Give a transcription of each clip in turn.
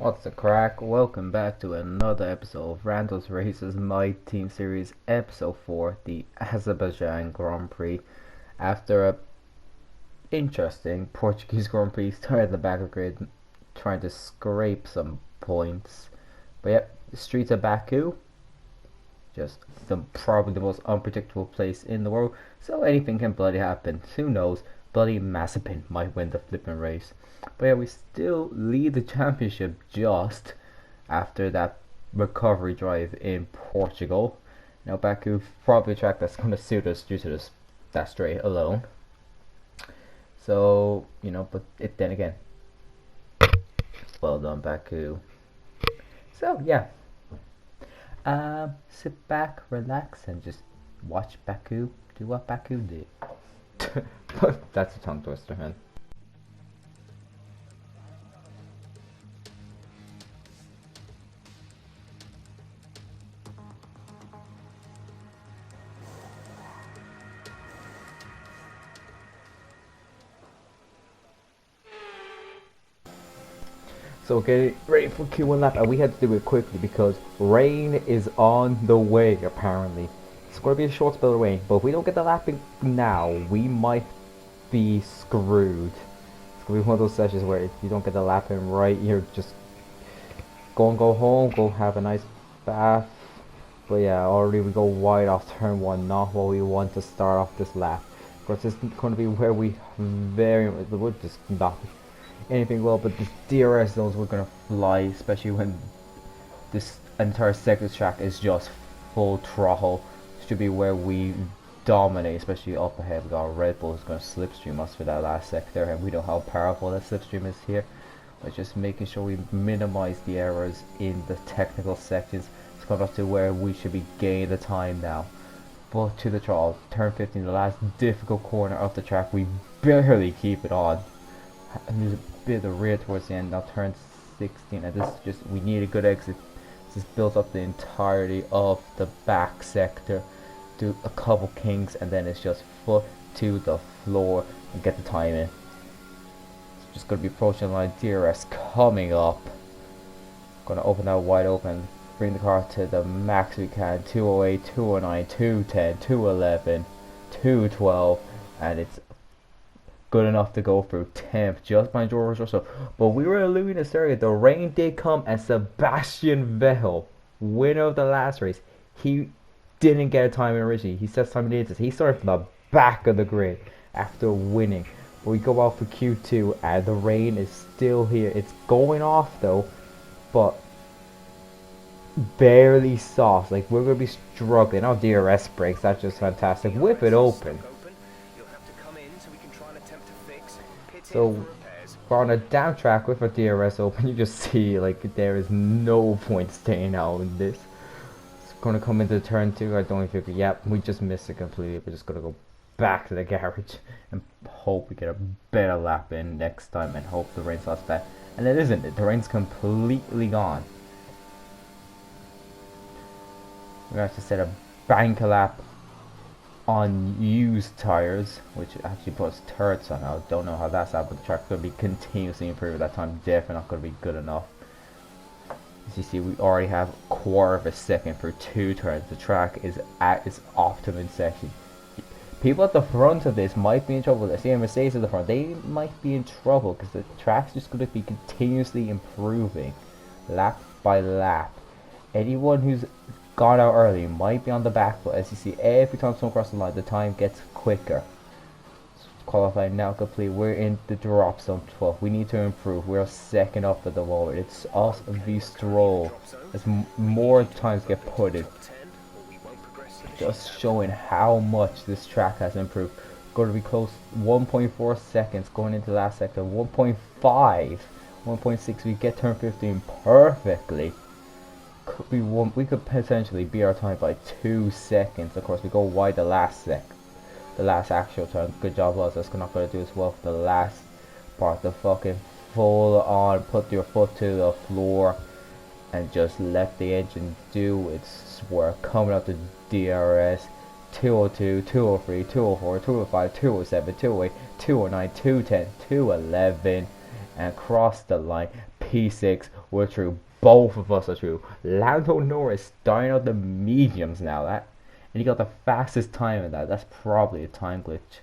What's the crack? Welcome back to another episode of Randall's Races My Team Series Episode 4, the Azerbaijan Grand Prix. After a interesting Portuguese Grand Prix, started at the back of the grid trying to scrape some points. But yep, the streets of Baku, just probably the most unpredictable place in the world, so anything can bloody happen. Who knows? Bloody Mazepin might win the flipping race. But yeah, we still lead the championship just after that recovery drive in Portugal. Now Baku, probably a track that's going to suit us due to that straight alone. So, but then again, well done Baku. So yeah, sit back, relax, and just watch Baku do what Baku did. That's a tongue twister, man. So get ready for Q1 lap, and we had to do it quickly because rain is on the way apparently. It's going to be a short spell of rain, but if we don't get the lapping now, we might be screwed. It's going to be one of those sessions where if you don't get the lapping right, you're just go home, go have a nice bath. But yeah, already we go wide off turn 1, not what we want to start off this lap. Of course, this is going to be where we would just not anything well, but the DRS zones we're gonna fly, especially when this entire second track is just full throttle. Should be where we dominate, especially up ahead. We got Red Bull who's gonna slipstream us for that last sector, and we know how powerful that slipstream is here. But just making sure we minimize the errors in the technical sections. It's got up to where we should be gaining the time now. But to the throttle, turn 15, the last difficult corner of the track, we barely keep it on. And there's a bit of rear towards the end. Now turn 16, and this is just, we need a good exit. This builds up the entirety of the back sector, do a couple kinks, and then it's just foot to the floor and get the time in. It's just going to be approaching the line. DRS coming up. Going to open that wide open, bring the car to the max we can. 208, 209, 210, 211, 212, and it's good enough to go through 10th, just by George Russell. But we were alluding this earlier, the rain did come, and Sebastian Vettel, winner of the last race, he didn't get a time in originally. He said time in he started from the back of the grid after winning. But we go out for Q2, and the rain is still here. It's going off though, but barely soft. Like, we're going to be struggling. Our DRS brakes, that's just fantastic. Whip it open. So we're on a down track with a DRS open. You just see like there is no point staying out in this. It's gonna come into turn 2. I don't figure. Yep, we just missed it completely. We're just gonna go back to the garage and hope we get a better lap in next time, and hope the rain stops back. And it isn't. The rain's completely gone. We're gonna have to set a bank lap on used tires, which actually puts turrets on. I don't know how that's happened. The track's going to be continuously improved. That time definitely not going to be good enough. As you see, we already have a quarter of a second for 2 turns. The track is at its optimum section. People at the front of this might be in trouble. I see a Mercedes at the front. They might be in trouble because the track's just going to be continuously improving, lap by lap. Anyone who's gone out early might be on the back, but as you see, every time someone crosses the line, the time gets quicker. Qualifying now complete. We're in the drop zone 12. We need to improve. We're second up at the moment. It's us v Stroll as more times get put in. Just showing how much this track has improved. Going to be close 1.4 seconds going into the last sector. 1.5, 1.6. We get turn 15 perfectly. We could potentially beat our time by 2 seconds. Of course, we go wide the last actual turn. Good job, us. That's not going to do as well for the last part. The fucking full on, put your foot to the floor and just let the engine do its work. Coming up to DRS 202, 203, 204, 205, 207, 208, 209, 210, 211, and cross the line. P6 we're through. Both of us are through. Lando Norris starting out the mediums now. And he got the fastest time in that. That's probably a time glitch.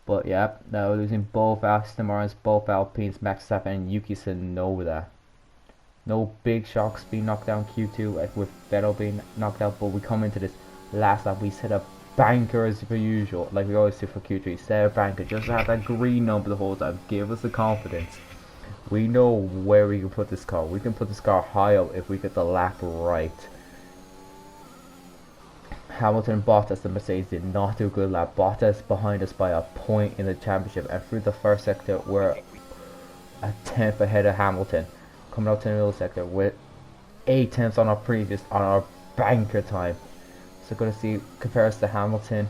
But yeah, now losing both Aston Martins, both Alpines, Max Verstappen and Yuki Tsunoda. No big shocks being knocked down Q2 with Vettel being knocked out, but we come into this last lap. We set a banker as per usual, like we always do for Q3. Set a banker, just have that green number the whole time. Give us the confidence. We know where we can put this car. We can put this car high up if we get the lap right. Hamilton and Bottas, the Mercedes, did not do a good lap. Bottas behind us by a point in the championship, and through the first sector we're a tenth ahead of Hamilton. Coming out to the middle sector with 8 tenths on our banker time. So gonna see compare us to Hamilton.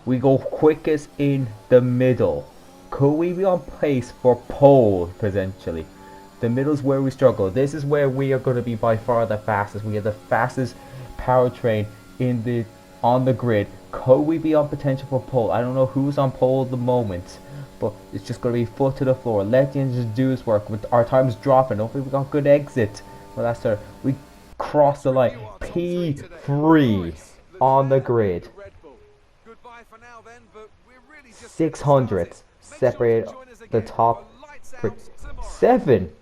We go quickest in the middle. Could we be on pace for pole potentially? The middle's where we struggle. This is where we are going to be by far the fastest. We have the fastest powertrain on the grid. Could we be on potential for pole? I don't know who's on pole at the moment, but it's just going to be foot to the floor. Let the engines do its work. With our times dropping, hopefully we got good exit. Well, that's our, we crossed the line. P3 on the grid. 600 separate the top 7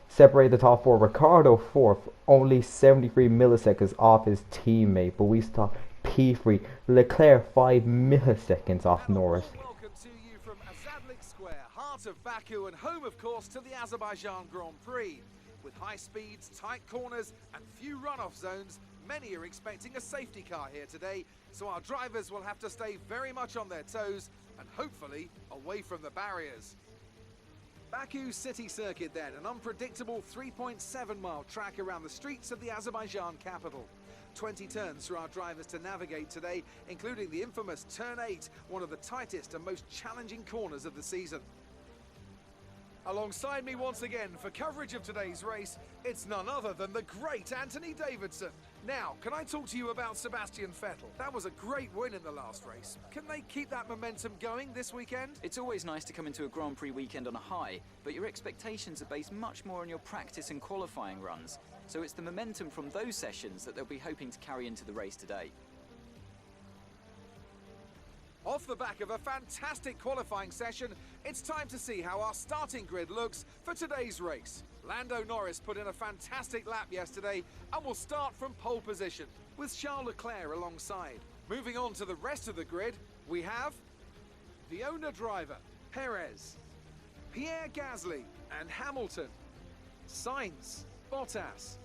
separate the top 4. Ricardo 4th, only 73 milliseconds off his teammate, but we stopped P3. Leclerc 5 milliseconds off Norris. Welcome to you from Azadlik Square, heart of Baku and home of course to the Azerbaijan Grand Prix. With high speeds, tight corners and few runoff zones, many are expecting a safety car here today, so our drivers will have to stay very much on their toes and hopefully away from the barriers. Baku City Circuit then, an unpredictable 3.7-mile track around the streets of the Azerbaijan capital. 20 turns for our drivers to navigate today, including the infamous Turn 8, one of the tightest and most challenging corners of the season. Alongside me once again for coverage of today's race, it's none other than the great Anthony Davidson. Now, can I talk to you about Sebastian Vettel? That was a great win in the last race. Can they keep that momentum going this weekend? It's always nice to come into a Grand Prix weekend on a high, but your expectations are based much more on your practice and qualifying runs. So it's the momentum from those sessions that they'll be hoping to carry into the race today. Off the back of a fantastic qualifying session, it's time to see how our starting grid looks for today's race. Lando Norris put in a fantastic lap yesterday and will start from pole position, with Charles Leclerc alongside. Moving on to the rest of the grid, we have the owner driver, Perez, Pierre Gasly and Hamilton, Sainz, Bottas,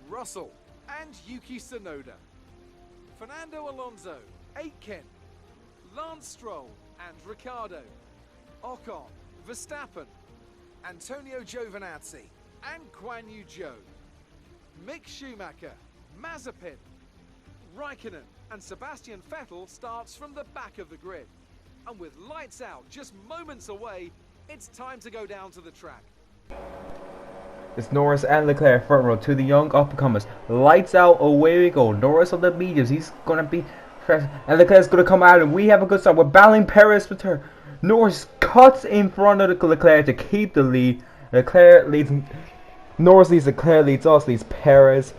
Russell and Yuki Tsunoda, Fernando Alonso, Aitken, Lance Stroll and Ricciardo, Ocon, Verstappen, Antonio Giovinazzi and Guan Yu Zhou, Mick Schumacher, Mazepin, Raikkonen and Sebastian Vettel starts from the back of the grid. And with lights out just moments away, it's time to go down to the track. It's Norris and Leclerc front row to the young up-and-comers. Lights out, away we go. Norris on the mediums, he's going to be fresh. And Leclerc's going to come out and we have a good start. We're battling Perez with her. Norris cuts in front of Leclerc to keep the lead. Leclerc leads, Norris leads, Leclerc leads us, leads Perez.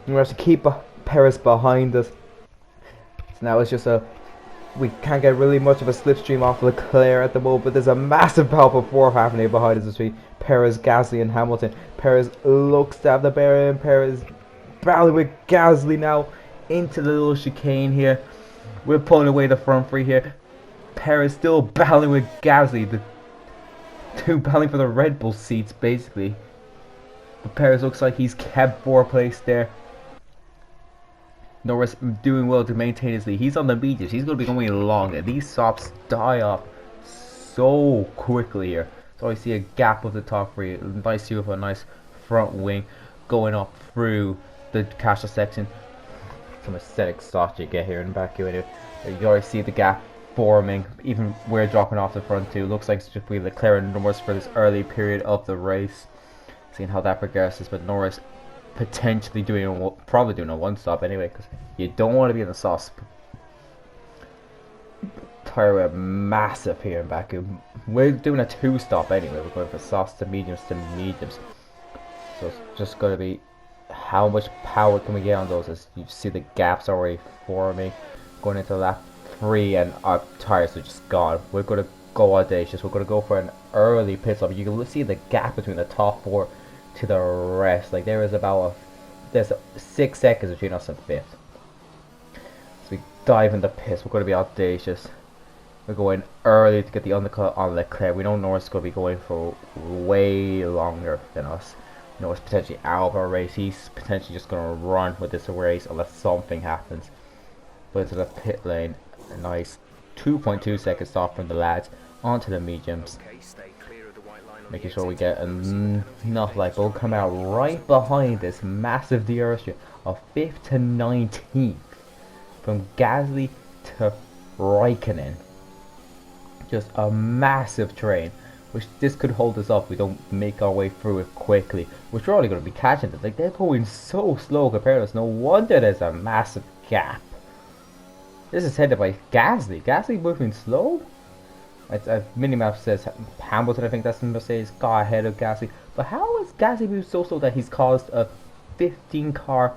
We have to keep Perez behind us. So now it's just we can't get really much of a slipstream off Leclerc at the moment, but there's a massive battle for happening behind us between Perez, Gasly and Hamilton. Perez looks to have the bearing. Perez battling with Gasly now into the little chicane here. We're pulling away the front three here. Perez still battling with Gasly. The two battling for the Red Bull seats basically. But Perez looks like he's kept 4th place there. Norris doing well to maintain his lead. He's on the mediums. He's going to be going long, and these stops die up so quickly here. So I see a gap of the top three. Nice view of a nice front wing going up through the castle section. Some aesthetic shots you get here in Baku. You already see the gap forming. Even we're dropping off the front too. Looks like it's just be Leclerc and Norris for this early period of the race. Seeing how that progresses, but Norris potentially probably doing a one stop anyway, because you don't want to be in the sauce. Tire wear massive here in Baku. We're doing a 2 stop anyway. We're going from sauce to mediums to mediums. So it's just going to be how much power can we get on those, as you see the gaps already forming. Going into lap 3 and our tires are just gone. We're going to go audacious. We're going to go for an early pit stop. You can see the gap between the top 4 to the rest. Like there is about there's 6 seconds between us and 5th. So we dive in the pits. We're going to be audacious. We're going early to get the undercut on Leclerc. We know Norris is going to be going for way longer than us. Norris potentially out of our race. He's potentially just going to run with this race unless something happens. But into the pit lane, a nice 2.2 second stop from the lads onto the mediums. Making sure we get enough light. But we'll come out right behind this massive DRS stream of 5th to 19th. From Gasly to Raikkonen. Just a massive train. Which this could hold us up if we don't make our way through it quickly. Which we're only going to be catching it. Like they're going so slow compared to us. No wonder there's a massive gap. This is headed by Gasly. Gasly moving slow? Minimap says Hamilton, I think that's the Mercedes, got ahead of Gasly. But how is Gasly moved so slow that he's caused a 15 car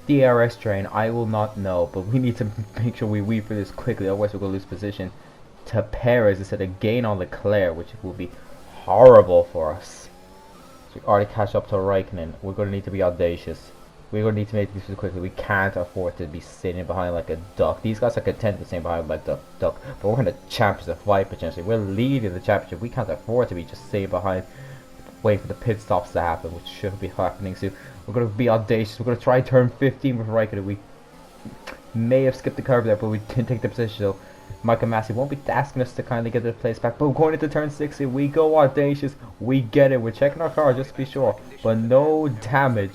DRS train? I will not know, but we need to make sure we weave through this quickly, otherwise we're going to lose position to Perez instead of gain on Leclerc, which will be horrible for us. So we already catch up to Raikkonen. We're going to need to be audacious. We're going to need to make this quickly. We can't afford to be sitting behind like a duck. These guys are content to stay behind like a duck. But we're in the championship fight potentially. We're leading the championship. We can't afford to be just staying behind, waiting for the pit stops to happen, which should be happening soon. We're going to be audacious. We're going to try turn 15 with Raikkonen. We may have skipped the curve there, but we didn't take the position. So Michael Massey won't be asking us to kindly get the place back. But going into turn 60, we go audacious. We get it. We're checking our car just to be sure. But no damage.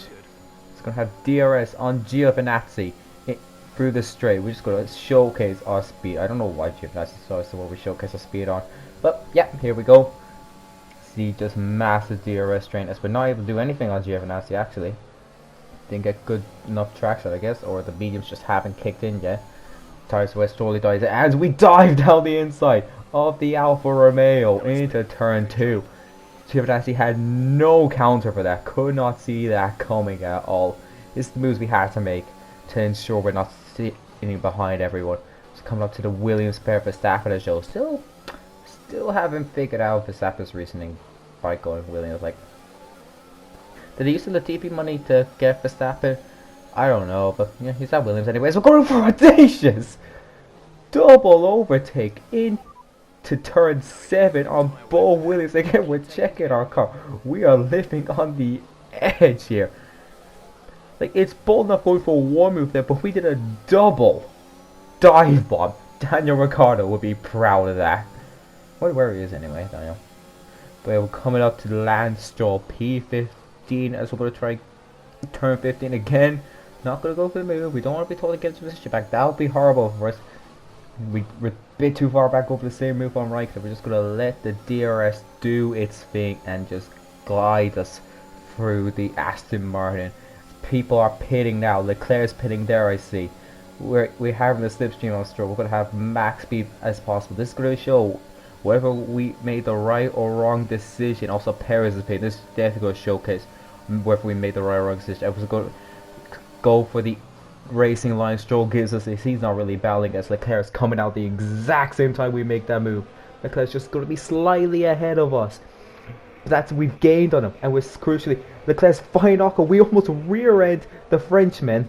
Going to have DRS on Giovinazzi through the straight. We're just going to showcase our speed. I don't know why Giovinazzi saw us, so what we showcase our speed on. But yeah, here we go. See, just massive DRS train. As we're not able to do anything on Giovinazzi actually. Didn't get good enough traction, I guess, or the mediums just haven't kicked in yet. Tires West totally dies as we dive down the inside of the Alfa Romeo into turn 2. Giovinazzi had no counter for that, could not see that coming at all. This is the moves we had to make to ensure we're not sitting behind everyone. Just coming up to the Williams pair for Verstappen show. Still haven't figured out Verstappen's reasoning by going Williams. Like, did he use the Latifi money to get Verstappen? I don't know, but yeah, he's at Williams anyways. We're going for audacious double overtake into turn 7 on Bo Williams. Again, we're checking our car. We are living on the edge here. Like, it's bold enough going for one move there, but we did a double dive bomb. Daniel Ricciardo would be proud of that. I wonder where he is anyway, Daniel. But we're coming up to the Lance Stroll P15 as we're going to try turn 15 again. Not going to go for the move. We don't want to be told to get the position back. That would be horrible for us. We're a bit too far back over the same move on right, so we're just going to let the DRS do its thing and just glide us through the Aston Martin. People are pitting now. Leclerc's pitting there, I see. We're having the slipstream on Stroll. We're going to have max speed as possible. This is going to show whether we made the right or wrong decision. Also, Perez is pitting. This is definitely going to showcase whether we made the right or wrong decision. I was going to go for the racing line. Stroll gives us this. He's not really battling as Leclerc's coming out the exact same time we make that move. Leclerc's just going to be slightly ahead of us. But we've gained on him, and we're crucially Leclerc's fine Ocon. We almost rear end the Frenchman.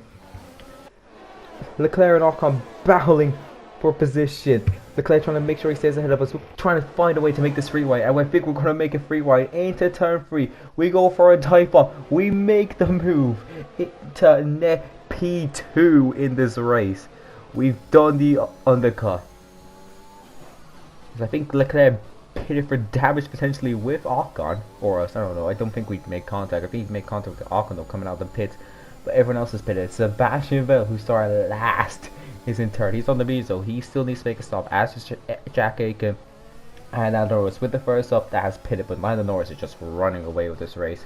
Leclerc and Ocon battling for position. Leclerc trying to make sure he stays ahead of us. We're trying to find a way to make this free wide, and I think we're going to make it free wide into turn 3. We go for a dive bomb. We make the move into net P2 in this race. We've done the undercut. I think Leclerc pitted for damage potentially with Ocon or us. I don't know. I don't think we'd make contact. I think he'd make contact with Ocon though coming out of the pits. But everyone else is pitted. Sebastian Vettel, who started last, is in third. He's on the lead, so he still needs to make a stop. As is Jack Aiken and Lando Norris with the first up that has pitted. But Lando Norris is just running away with this race.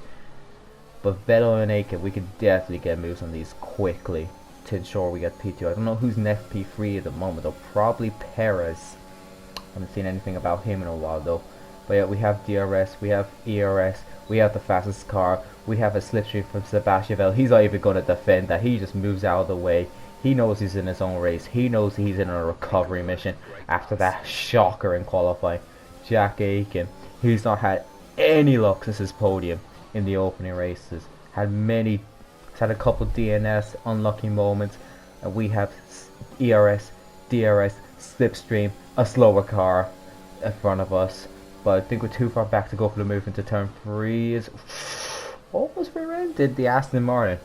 But Vettel and Aiken, we can definitely get moves on these quickly to ensure we get P2. I don't know who's next P3 at the moment though. Probably Perez. I haven't seen anything about him in a while though. But yeah, we have DRS, we have ERS, we have the fastest car, we have a slipstream from Sebastian Vettel. He's not even going to defend that. He just moves out of the way. He knows he's in his own race. He knows he's in a recovery mission after that shocker in qualifying. Jack Aiken, he's not had any luck since his podium in the opening races. Had a couple DNS unlucky moments, and we have ERS, DRS, slipstream, a slower car in front of us. But I think we're too far back to go for the move into turn 3. Is almost rear-ended the Aston Martin.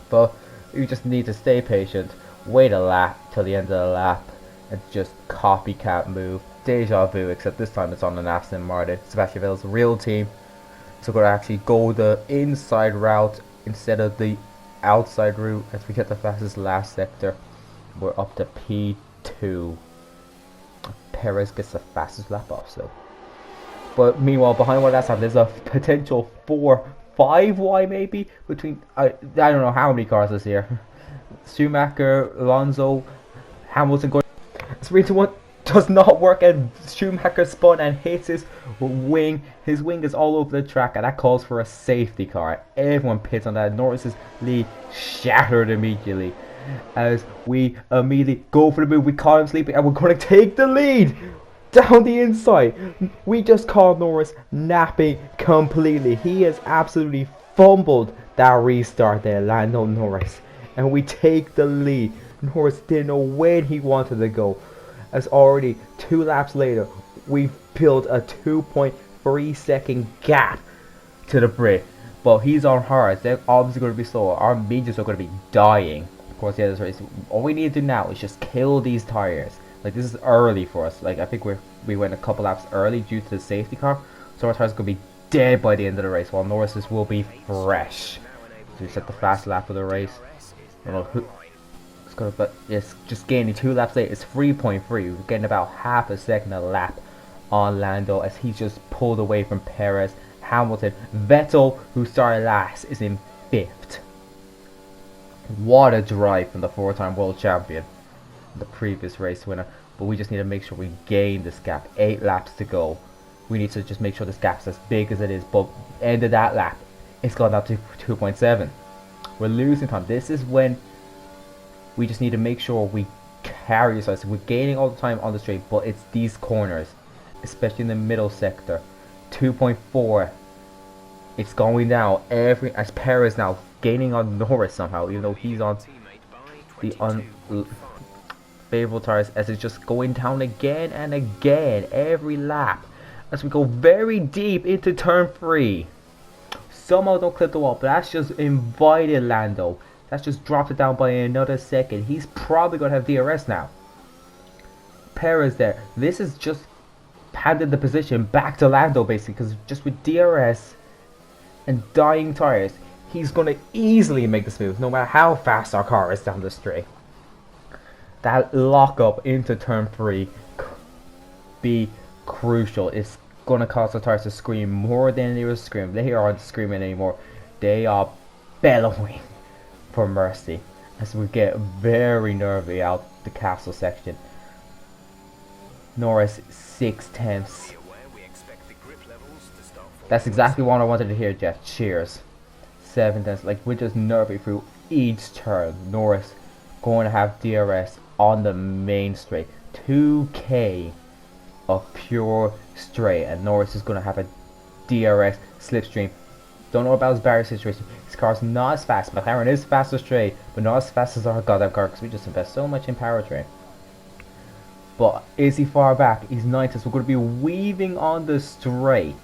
But you just need to stay patient, wait a lap till the end of the lap, and just copycat move. Deja vu, except this time it's on an Aston Martin, Sebastian Vettel's real team. So we're going to actually go the inside route instead of the outside route as we get the fastest last sector. We're up to P2. Perez gets the fastest lap off, so. But meanwhile, behind what that's happened, there's a potential 4-5 wide maybe between I don't know how many cars is here. Schumacher, Alonso, Hamilton going. 3-1 does not work, and Schumacher spun and hits his wing. His wing is all over the track, and that calls for a safety car. Everyone pits on that. Norris's lead shattered immediately as we immediately go for the move. We caught him sleeping, and we're going to take the lead down the inside. We just caught Norris napping completely. He has absolutely fumbled that restart there, Lando Norris, and we take the lead. Norris didn't know when he wanted to go, as already 2 laps later we've built a 2.3 second gap to the Brit. But he's on hard. They're obviously going to be slower. Our mediums are going to be dying. Of course, yeah, this race. All we need to do now is just kill these tires. Like, this is early for us. Like, I think we went a couple laps early due to the safety car, so our tires are going to be dead by the end of the race, while Norris's will be fresh. So we set the fast lap of the race. I don't know who. But it's just gaining 2 laps later. It's 3.3. We're getting about half a second a lap on Lando as he's just pulled away from Perez. Hamilton, Vettel, who started last, is in 5th. What a drive from the 4-time world champion, the previous race winner. But we just need to make sure we gain this gap. 8 laps to go. We need to just make sure this gap's as big as it is. But end of that lap, it's gone down to 2.7. We're losing time. This is when we just need to make sure we carry ourselves. We're gaining all the time on the straight, but it's these corners, especially in the middle sector. 2.4. It's going down as Perez now gaining on Norris somehow, even though he's on the unfavorable tires, as it's just going down again and again every lap as we go very deep into turn 3. Somehow don't clip the wall, but that's just invited Lando. That's just dropped it down by another second. He's probably going to have DRS now. Perez there. This is just handed the position back to Lando basically, because just with DRS and dying tires, he's going to easily make this move no matter how fast our car is down the straight. That lock up into turn 3 be crucial. It's going to cause the tires to scream more than they were screaming. They aren't screaming anymore. They are bellowing for mercy as we get very nervy out the castle section. Norris 6/10. That's exactly what I wanted to hear, Jeff. Cheers. 7/10. Like, we're just nervy through each turn. Norris going to have DRS on the main straight. 2k of pure straight, and Norris is going to have a DRS slipstream. Don't know about his barrier situation. His car's not as fast. McLaren is faster straight, but not as fast as our goddamn car, because we just invest so much in powertrain. But is he far back? He's 9th. So we're going to be weaving on the straight,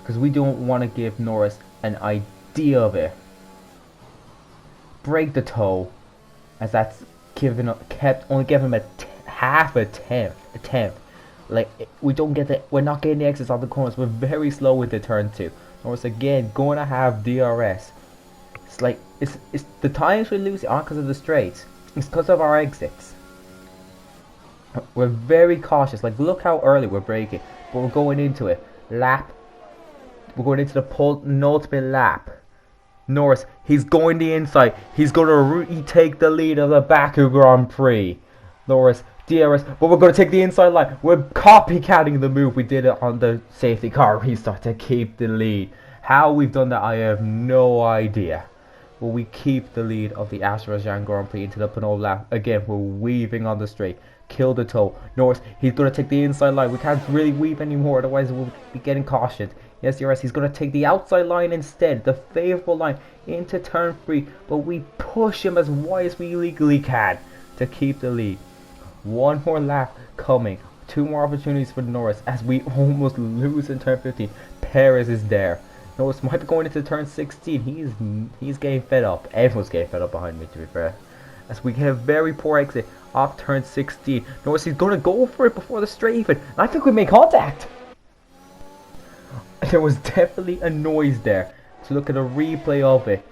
because we don't want to give Norris an idea of it. Break the toe, as that's only giving him half a tenth. Like, we don't get the, we're not getting the exits on the corners. We're very slow with the turn 2. Norris again going to have DRS. It's like it's the times we lose aren't because of the straights. It's because of our exits. We're very cautious. Like, look how early we're braking, but we're going into it. Lap. We're going into the penultimate lap. Norris, he's going the inside. He's going to retake the lead of the Baku Grand Prix. Norris DRS, but we're going to take the inside line. We're copycatting the move we did it on the safety car restart to keep the lead. How we've done that, I have no idea. But we keep the lead of the Azerbaijan Grand Prix into the penultimate lap. Again, we're weaving on the straight. Kill the toe. Norris, he's going to take the inside line. We can't really weave anymore, otherwise we'll be getting cautioned. Yes, DRS, he's going to take the outside line instead, the favourable line, into turn 3. But we push him as wide as we legally can to keep the lead. One more lap coming. 2 more opportunities for Norris as we almost lose in turn 15. Perez is there. Norris might be going into turn 16. He's getting fed up. Everyone's getting fed up behind me, to be fair. As we get a very poor exit off turn 16. Norris is going to go for it before the straight even. I think we made contact. There was definitely a noise there. To look at a replay of it.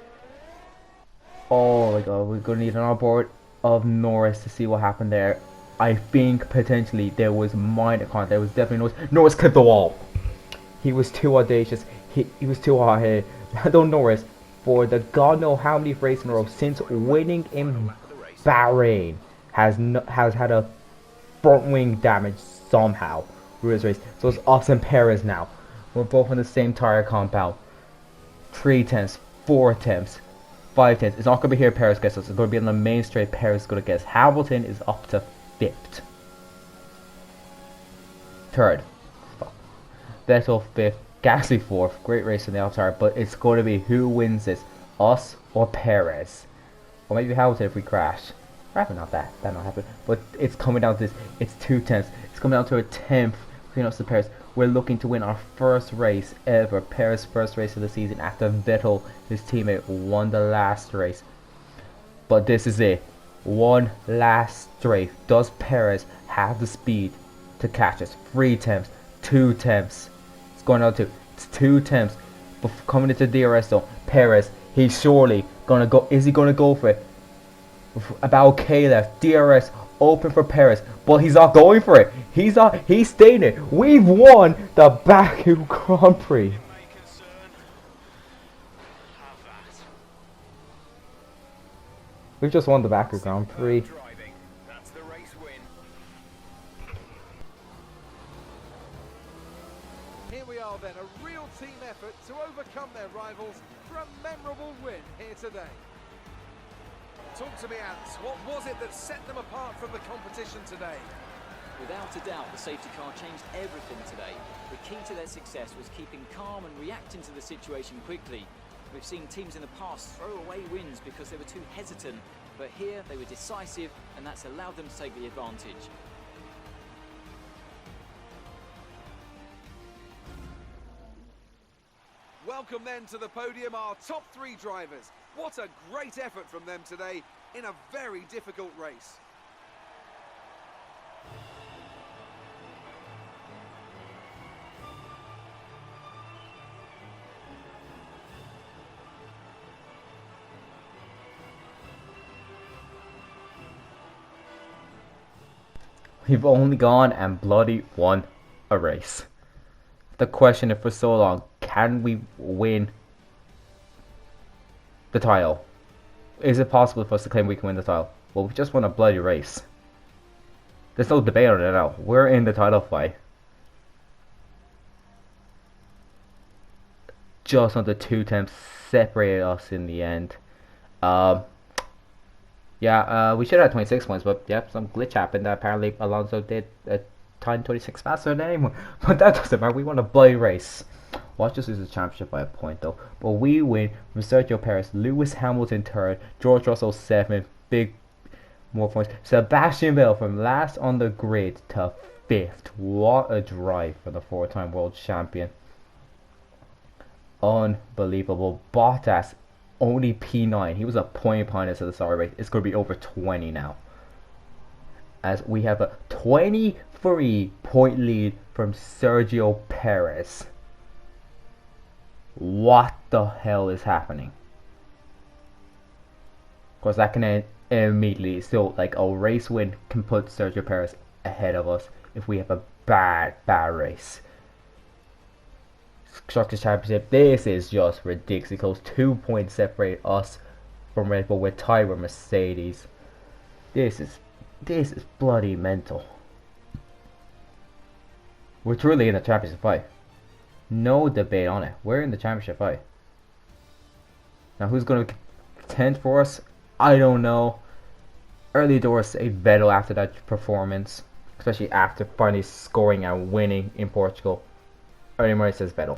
Oh my god, we're going to need an onboard of Norris to see what happened there. I think potentially there was minor contact. There was definitely noise. Norris clipped the wall. He was too audacious. He was too hard headed. Lando Norris, for the god know how many races in a row since winning in Bahrain, has had a front wing damage somehow through his race. So it's us and Perez now. We're both on the same tire compound. 3 attempts, 4 attempts, 5 attempts. It's not going to be here Perez gets us. It's going to be on the main straight. Perez is going to get us. Hamilton is up to 5th. 3rd. Vettel 5th. Gasly 4th. Great race in the outside, but it's going to be who wins this, us or Perez, or maybe Hamilton if we crash. Probably not that not happen. But it's coming down to this. It's 2 tenths. It's coming down to a 10th between us and Perez. We're looking to win our first race ever. Perez's first race of the season after Vettel, his teammate, won the last race. But this is it. One last straight. Does Perez have the speed to catch us? 3 attempts, 2 attempts. It's going out to 2 attempts. But coming into DRS though, Perez, he's surely gonna go. Is he gonna go for it? About K left. DRS open for Perez, but he's not going for it. He's staying it. We've won the Baku Grand Prix. We've just won the Baku Grand Prix. Here we are then, a real team effort to overcome their rivals for a memorable win here today. Talk to me, Ants. What was it that set them apart from the competition today? Without a doubt, the safety car changed everything today. The key to their success was keeping calm and reacting to the situation quickly. We've seen teams in the past throw away wins because they were too hesitant, but here they were decisive, and that's allowed them to take the advantage. Welcome then to the podium, our top 3 drivers. What a great effort from them today in a very difficult race. We've only gone and bloody won a race. The question is for so long, can we win the title? Is it possible for us to claim we can win the title? Well, we just won a bloody race. There's no debate on it now. We're in the title fight. Just under 2 attempts separated us in the end. We should have 26 points, but yeah, some glitch happened. Apparently Alonso did a time 26 faster than anyone. But that doesn't matter. We won a bloody race. Watch us lose the championship by a point though. But we win from Sergio Perez, Lewis Hamilton 3rd, George Russell 7th, big more points. Sebastian Vettel from last on the grid to 5th. What a drive for the 4-time world champion. Unbelievable. Bottas only P9. He was a point behind us at the start of the race. It's going to be over 20 now, as we have a 23-point lead from Sergio Perez. What the hell is happening? Of course, that can end immediately. So, like, a race win can put Sergio Perez ahead of us if we have a bad race. Constructors' Championship, this is just ridiculously close. 2 points separate us from Red Bull. We're tied with Mercedes. This is This is bloody mental. We're truly in a championship fight. No debate on it. We're in the championship fight. Now who's going to contend for us? I don't know. Early doors say Vettel after that performance. Especially after finally scoring and winning in Portugal. Early Murray says Vettel.